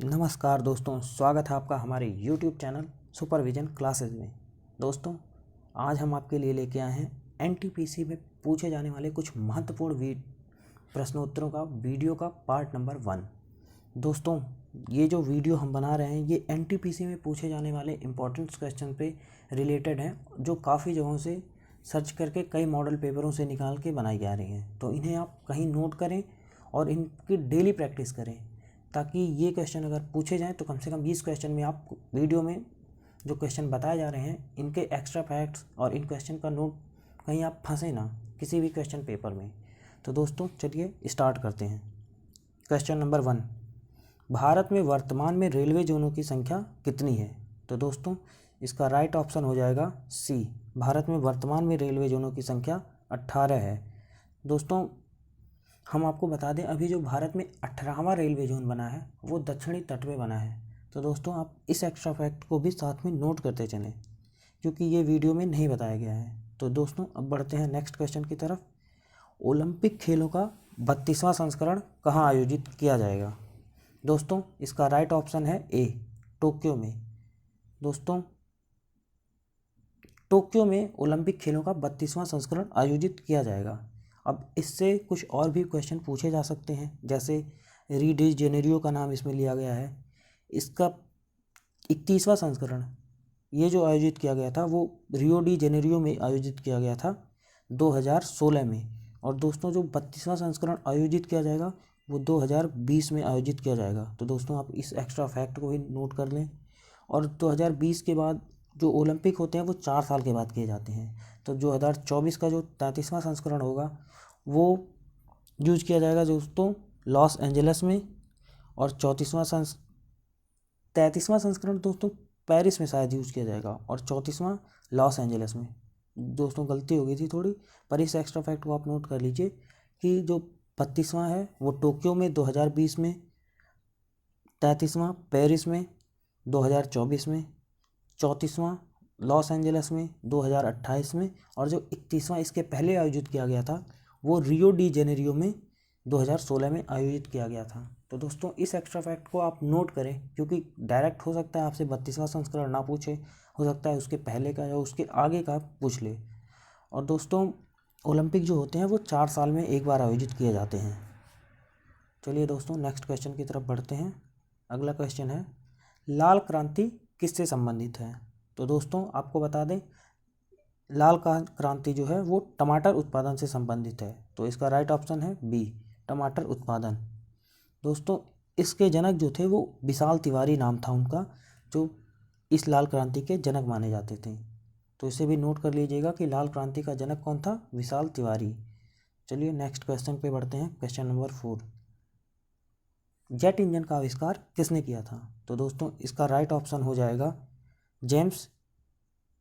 नमस्कार दोस्तों, स्वागत है आपका हमारे YouTube चैनल सुपरविजन क्लासेस में। दोस्तों, आज हम आपके लिए लेके आए हैं NTPC में पूछे जाने वाले कुछ महत्वपूर्ण प्रश्नोत्तरों का वीडियो का पार्ट नंबर 1। दोस्तों, ये जो वीडियो हम बना रहे हैं ये NTPC में पूछे जाने वाले इम्पोर्टेंट क्वेश्चन पे रिलेटेड हैं, जो काफ़ी जगहों से सर्च करके कई मॉडल पेपरों से निकाल के बनाई जा रही हैं। तो इन्हें आप कहीं नोट करें और इनकी डेली प्रैक्टिस करें, ताकि ये क्वेश्चन अगर पूछे जाएं तो कम से कम 20 क्वेश्चन में आप वीडियो में जो क्वेश्चन बताए जा रहे हैं इनके एक्स्ट्रा फैक्ट्स और इन क्वेश्चन का नोट कहीं आप फंसे ना किसी भी क्वेश्चन पेपर में। तो दोस्तों चलिए स्टार्ट करते हैं। क्वेश्चन नंबर 1, भारत में वर्तमान में रेलवे जोनों की संख्या कितनी है? तो दोस्तों इसका राइट ऑप्शन हो जाएगा सी। भारत में वर्तमान में रेलवे जोनों की संख्या 18 है। दोस्तों हम आपको बता दें, अभी जो भारत में 18वां रेलवे जोन बना है वो दक्षिणी तट पे बना है। तो दोस्तों आप इस एक्स्ट्रा फैक्ट को भी साथ में नोट करते चलें, क्योंकि ये वीडियो में नहीं बताया गया है। तो दोस्तों अब बढ़ते हैं नेक्स्ट क्वेश्चन की तरफ। ओलंपिक खेलों का 32वां संस्करण कहाँ आयोजित किया जाएगा? दोस्तों इसका राइट ऑप्शन है ए, टोक्यो में। दोस्तों टोक्यो में ओलंपिक खेलों का 32वां संस्करण आयोजित किया जाएगा। अब इससे कुछ और भी क्वेश्चन पूछे जा सकते हैं, जैसे री डी जेनेरियो का नाम इसमें लिया गया है। इसका 31वां संस्करण ये जो आयोजित किया गया था वो रियो डी जेनेरियो में आयोजित किया गया था 2016 में। और दोस्तों जो 32वां संस्करण आयोजित किया जाएगा वो 2020 में आयोजित किया जाएगा। तो दोस्तों आप इस एक्स्ट्रा फैक्ट को भी नोट कर लें। और 2020 के बाद जो ओलंपिक होते हैं वो 4 साल के बाद किए जाते हैं। तो 2024 का जो 33वां संस्करण होगा वो यूज किया जाएगा दोस्तों लॉस एंजल्स में। और 33वां संस्करण दोस्तों पेरिस में शायद यूज किया जाएगा, और 34वां लॉस एंजल्स में। दोस्तों गलती हो गई थी थोड़ी, पर इस एक्स्ट्रा फैक्ट को आप नोट कर लीजिए कि जो 32वां है वो टोक्यो में 2020 में, 33वां पेरिस में 2024 में, 34वां लॉस एंजल्स में 2028 में, और जो 31वां इसके पहले आयोजित किया गया था वो रियो डी जेनेरियो में 2016 में आयोजित किया गया था। तो दोस्तों इस एक्स्ट्रा फैक्ट को आप नोट करें, क्योंकि डायरेक्ट हो सकता है आपसे 32वां संस्करण ना पूछे, हो सकता है उसके पहले का या उसके आगे का पूछ ले। और दोस्तों ओलंपिक जो होते हैं वो 4 साल में एक बार आयोजित किए जाते हैं। चलिए दोस्तों नेक्स्ट क्वेश्चन की तरफ बढ़ते हैं। अगला क्वेश्चन है, लाल क्रांति किससे संबंधित है? तो दोस्तों आपको बता दें, लाल क्रांति जो है वो टमाटर उत्पादन से संबंधित है। तो इसका राइट ऑप्शन है बी, टमाटर उत्पादन। दोस्तों इसके जनक जो थे वो विशाल तिवारी नाम था उनका, जो इस लाल क्रांति के जनक माने जाते थे। तो इसे भी नोट कर लीजिएगा कि लाल क्रांति का जनक कौन था? विशाल तिवारी। चलिए नेक्स्ट क्वेश्चन पे बढ़ते हैं। क्वेश्चन नंबर 4, जेट इंजन का आविष्कार किसने किया था? तो दोस्तों इसका राइट ऑप्शन हो जाएगा जेम्स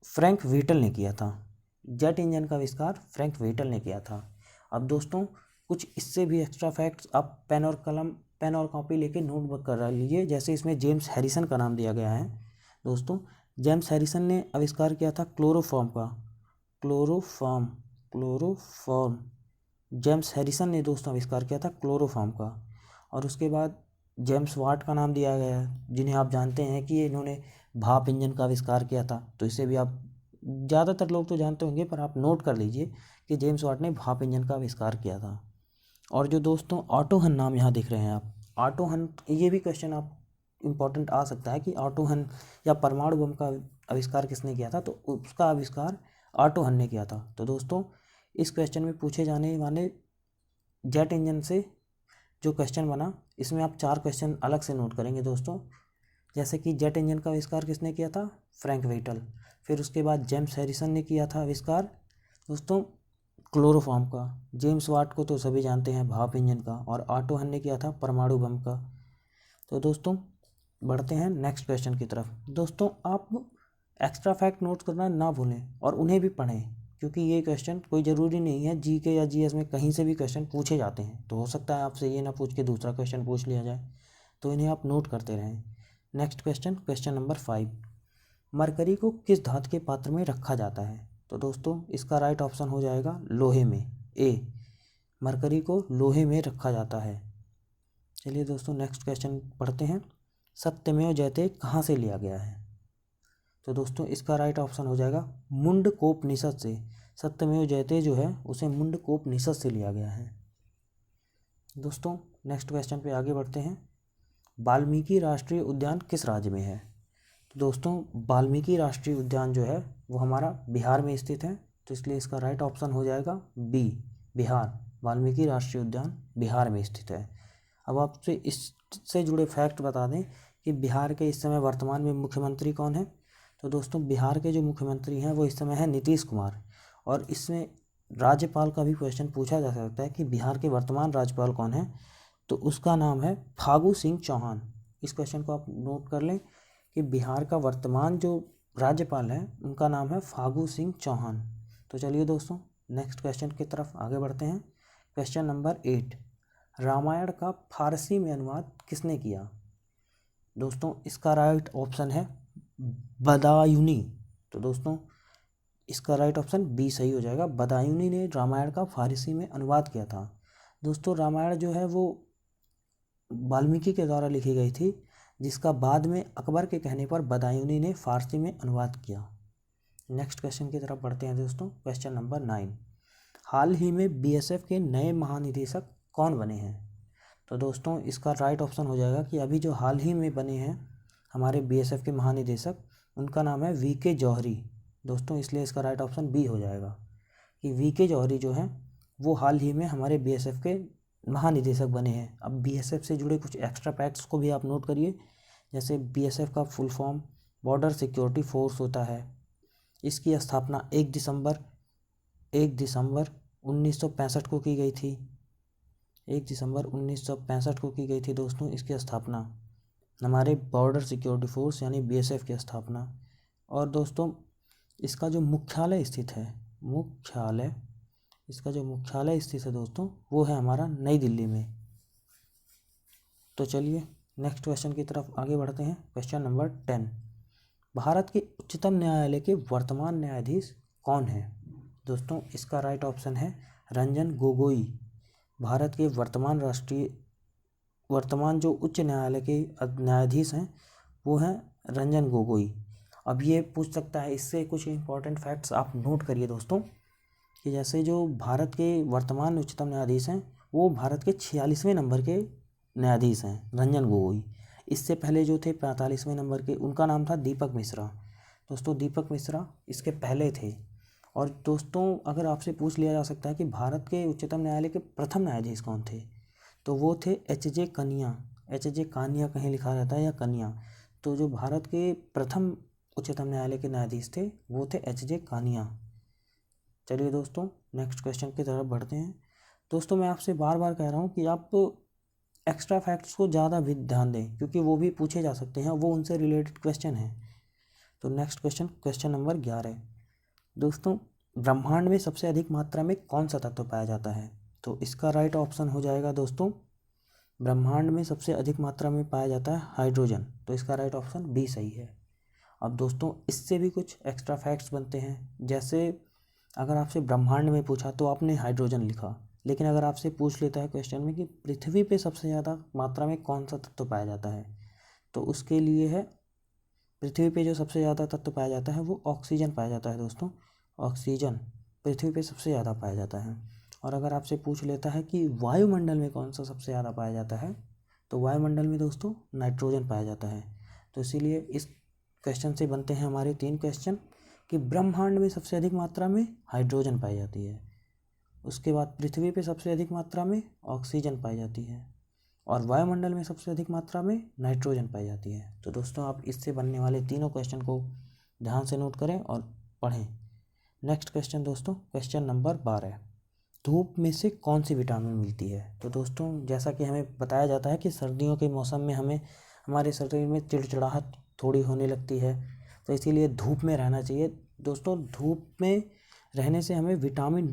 फ्रैंक व्हीटल ने किया था। जेट इंजन का आविष्कार फ्रैंक व्हीटल ने किया था। अब दोस्तों कुछ इससे भी एक्स्ट्रा फैक्ट्स आप पेन और कॉपी लेके नोटबुक कर लीजिए। जैसे इसमें जेम्स हैरिसन का नाम दिया गया है। दोस्तों जेम्स हैरिसन ने आविष्कार किया था क्लोरोफॉर्म का। क्लोरोफॉर्म जेम्स हैरिसन ने दोस्तों आविष्कार किया था क्लोरोफॉर्म का। और उसके बाद जेम्स वाट का नाम दिया गया है, जिन्हें आप जानते हैं कि इन्होंने भाप इंजन का आविष्कार किया था। तो इसे भी आप ज़्यादातर लोग तो जानते होंगे, पर आप नोट कर लीजिए कि जेम्स वाट ने भाप इंजन का आविष्कार किया था। और जो दोस्तों ऑटो हन नाम यहाँ दिख रहे हैं आप, ऑटो हन, ये भी क्वेश्चन आप इम्पोर्टेंट आ सकता है कि ऑटो हन या परमाणु बम का आविष्कार किसने किया था? तो उसका आविष्कार ऑटो हन ने किया था। तो दोस्तों इस क्वेश्चन में पूछे जाने वाले जेट इंजन से जो क्वेश्चन बना, इसमें आप 4 क्वेश्चन अलग से नोट करेंगे दोस्तों। जैसे कि जेट इंजन का आविष्कार किसने किया था? फ्रैंक व्हीटल। फिर उसके बाद जेम्स हैरिसन ने किया था आविष्कार दोस्तों क्लोरोफॉर्म का। जेम्स वाट को तो सभी जानते हैं भाप इंजन का। और ऑटो हन ने किया था परमाणु बम का। तो दोस्तों बढ़ते हैं नेक्स्ट क्वेश्चन की तरफ। दोस्तों आप एक्स्ट्रा फैक्ट नोट करना ना भूलें और उन्हें भी पढ़ें, क्योंकि ये क्वेश्चन कोई ज़रूरी नहीं है जीके या जीएस में कहीं से भी क्वेश्चन पूछे जाते हैं। तो हो सकता है आपसे ये ना पूछ के दूसरा क्वेश्चन पूछ लिया जाए, तो इन्हें आप नोट करते रहें। Next question, question number 5, mercury को किस धातु के पात्र में रखा जाता है? तो दोस्तों इसका राइट ऑप्शन हो जाएगा लोहे में, ए, मरकरी को लोहे में रखा जाता है। चलिए दोस्तों नेक्स्ट क्वेश्चन पढ़ते हैं। सत्यमेव जयते कहाँ से लिया गया है? तो दोस्तों इसका राइट ऑप्शन हो जाएगा मुंडकोपनिषद से। सत्यमेव जयते जो है उसे मुंडकोपनिषद से लिया गया है। दोस्तों नेक्स्ट क्वेश्चन पे आगे बढ़ते हैं। वाल्मीकि राष्ट्रीय उद्यान किस राज्य में है? तो दोस्तों वाल्मीकि राष्ट्रीय उद्यान जो है वो हमारा बिहार में स्थित है, तो इसलिए इसका राइट ऑप्शन हो जाएगा बी, बिहार। वाल्मीकि राष्ट्रीय उद्यान बिहार में स्थित है। अब आपसे इससे जुड़े फैक्ट बता दें कि बिहार के इस समय वर्तमान में मुख्यमंत्री कौन है। तो दोस्तों बिहार के जो मुख्यमंत्री हैं वो इस समय है नीतीश कुमार। और इसमें राज्यपाल का भी क्वेश्चन पूछा जा सकता है कि बिहार के वर्तमान राज्यपाल कौन है, तो उसका नाम है फागू सिंह चौहान। इस क्वेश्चन को आप नोट कर लें कि बिहार का वर्तमान जो राज्यपाल है उनका नाम है फागू सिंह चौहान। तो चलिए दोस्तों नेक्स्ट क्वेश्चन की तरफ आगे बढ़ते हैं। क्वेश्चन नंबर 8, रामायण का फारसी में अनुवाद किसने किया? दोस्तों इसका राइट ऑप्शन है बदायूनी। तो दोस्तों इसका राइट ऑप्शन बी सही हो जाएगा। बदायूनी ने रामायण का फारसी में अनुवाद किया था। दोस्तों रामायण जो है वो वाल्मीकि के द्वारा लिखी गई थी, जिसका बाद में अकबर के कहने पर बदायूनी ने फारसी में अनुवाद किया। नेक्स्ट क्वेश्चन की तरफ बढ़ते हैं दोस्तों। क्वेश्चन नंबर 9, हाल ही में बीएसएफ के नए महानिदेशक कौन बने हैं? तो दोस्तों इसका राइट ऑप्शन हो जाएगा कि अभी जो हाल ही में बने हैं हमारे बीएसएफ के महानिदेशक, उनका नाम है वीके जौहरी। दोस्तों इसलिए इसका राइट ऑप्शन बी हो जाएगा कि वीके जौहरी जो हैं वो हाल ही में हमारे बीएसएफ के महानिदेशक बने हैं। अब बीएसएफ से जुड़े कुछ एक्स्ट्रा फैक्ट्स को भी आप नोट करिए। जैसे बीएसएफ का full form border security force होता है। इसकी स्थापना 1 दिसंबर 1965 को की गई थी। 1 दिसंबर 1965 को की गई थी दोस्तों इसकी स्थापना, हमारे बॉर्डर सिक्योरिटी फोर्स यानी बीएसएफ की स्थापना। और दोस्तों इसका जो मुख्यालय स्थित है, इसका जो मुख्यालय स्थित है दोस्तों वो है हमारा नई दिल्ली में। तो चलिए नेक्स्ट क्वेश्चन की तरफ आगे बढ़ते हैं। क्वेश्चन नंबर 10, भारत के उच्चतम न्यायालय के वर्तमान न्यायाधीश कौन है? दोस्तों इसका राइट ऑप्शन है रंजन गोगोई। भारत के वर्तमान जो उच्च न्यायालय के न्यायाधीश हैं वो हैं रंजन गोगोई। अब ये पूछ सकता है, इससे कुछ इंपॉर्टेंट फैक्ट्स आप नोट करिए दोस्तों कि जैसे जो भारत के वर्तमान उच्चतम न्यायाधीश हैं वो भारत के 46वें नंबर के न्यायाधीश हैं रंजन गोगोई। इससे पहले जो थे 45वें नंबर के, उनका नाम था दीपक मिश्रा। दोस्तों दीपक मिश्रा इसके पहले थे। और दोस्तों अगर आपसे पूछ लिया जा सकता है कि भारत के उच्चतम न्यायालय के प्रथम न्यायाधीश कौन थे, तो वो थे एच.जे. कानिया कहीं लिखा रहता है या कनिया। तो जो भारत के प्रथम उच्चतम न्यायालय के न्यायाधीश थे वो थे एच.जे. कानिया। चलिए दोस्तों नेक्स्ट क्वेश्चन की तरफ बढ़ते हैं। दोस्तों मैं आपसे बार बार कह रहा हूँ कि आप एक्स्ट्रा फैक्ट्स को ज़्यादा भी ध्यान दें, क्योंकि वो भी पूछे जा सकते हैं, वो उनसे रिलेटेड क्वेश्चन हैं। तो नेक्स्ट क्वेश्चन नंबर 11, दोस्तों ब्रह्मांड में सबसे अधिक मात्रा में कौन सा तत्व पाया जाता है? तो इसका राइट ऑप्शन हो जाएगा दोस्तों, ब्रह्मांड में सबसे अधिक मात्रा में पाया जाता है हाइड्रोजन। तो इसका राइट ऑप्शन बी सही है। अब दोस्तों इससे भी कुछ एक्स्ट्रा फैक्ट्स बनते हैं। जैसे अगर आपसे ब्रह्मांड में पूछा तो आपने हाइड्रोजन लिखा, लेकिन अगर आपसे पूछ लेता है क्वेश्चन में कि पृथ्वी पे सबसे ज़्यादा मात्रा में कौन सा तत्व पाया जाता है, तो उसके लिए है पृथ्वी पे जो सबसे ज़्यादा तत्व पाया जाता है वो ऑक्सीजन पाया जाता है दोस्तों। ऑक्सीजन पृथ्वी पे सबसे ज़्यादा पाया जाता है। और अगर आपसे पूछ लेता है कि वायुमंडल में कौन सा सबसे ज़्यादा पाया जाता है, तो वायुमंडल में दोस्तों नाइट्रोजन पाया जाता है। तो इसीलिए इस क्वेश्चन से बनते हैं हमारे 3 क्वेश्चन कि ब्रह्मांड में सबसे अधिक मात्रा में हाइड्रोजन पाई जाती है, उसके बाद पृथ्वी पे सबसे अधिक मात्रा में ऑक्सीजन पाई जाती है, और वायुमंडल में सबसे अधिक मात्रा में नाइट्रोजन पाई जाती है। तो दोस्तों आप इससे बनने वाले तीनों क्वेश्चन को ध्यान से नोट करें और पढ़ें। नेक्स्ट क्वेश्चन दोस्तों, क्वेश्चन नंबर 12, धूप में से कौन सी विटामिन मिलती है? तो दोस्तों जैसा कि हमें बताया जाता है कि सर्दियों के मौसम में हमें हमारे शरीर में चिड़चिड़ाहट थोड़ी होने लगती है, तो इसीलिए धूप में रहना चाहिए। दोस्तों धूप में रहने से हमें विटामिन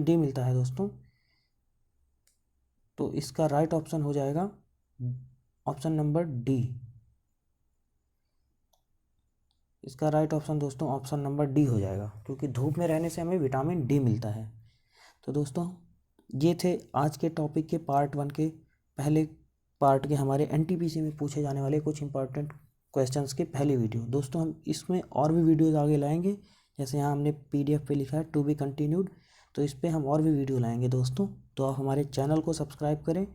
डी मिलता है दोस्तों। तो इसका राइट ऑप्शन हो जाएगा ऑप्शन नंबर डी। इसका राइट ऑप्शन दोस्तों ऑप्शन नंबर डी हो जाएगा, क्योंकि धूप में रहने से हमें विटामिन डी मिलता है। तो दोस्तों ये थे आज के टॉपिक के पार्ट 1 के पहले पार्ट के हमारे एनटीपीसी में पूछे जाने वाले कुछ इंपॉर्टेंट क्वेश्चंस के पहली वीडियो। दोस्तों हम इसमें और भी वीडियोज़ आगे लाएंगे, जैसे यहाँ हमने PDF पे लिखा है टू बी कंटिन्यूड, तो इस पर हम और भी वीडियो लाएंगे दोस्तों। तो आप हमारे चैनल को सब्सक्राइब करें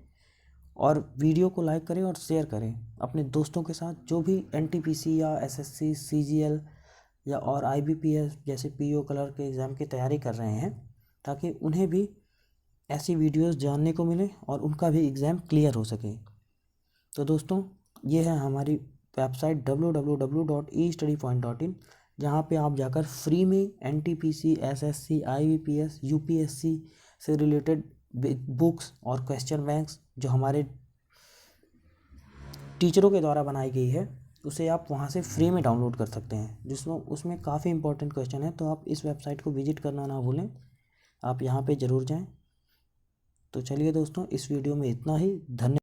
और वीडियो को लाइक करें और शेयर करें अपने दोस्तों के साथ, जो भी एनटीपीसी या SSC CGL या और IBPS जैसे PO कलर के एग्ज़ाम की तैयारी कर रहे हैं, ताकि उन्हें भी ऐसी वीडियोस जानने को मिले और उनका भी एग्ज़ाम क्लियर हो सके। तो दोस्तों ये है हमारी वेबसाइट www.estudypoint.in, जहाँ पे आप जाकर फ्री में NTPC SSC IBPS UPSC से रिलेटेड बुक्स और क्वेश्चन बैंक्स जो हमारे टीचरों के द्वारा बनाई गई है, उसे आप वहाँ से फ्री में डाउनलोड कर सकते हैं, जिसमें उसमें काफ़ी इंपॉर्टेंट क्वेश्चन है। तो आप इस वेबसाइट को विजिट करना ना भूलें, आप यहाँ पे ज़रूर जाएं। तो चलिए दोस्तों, इस वीडियो में इतना ही। धन्यवाद।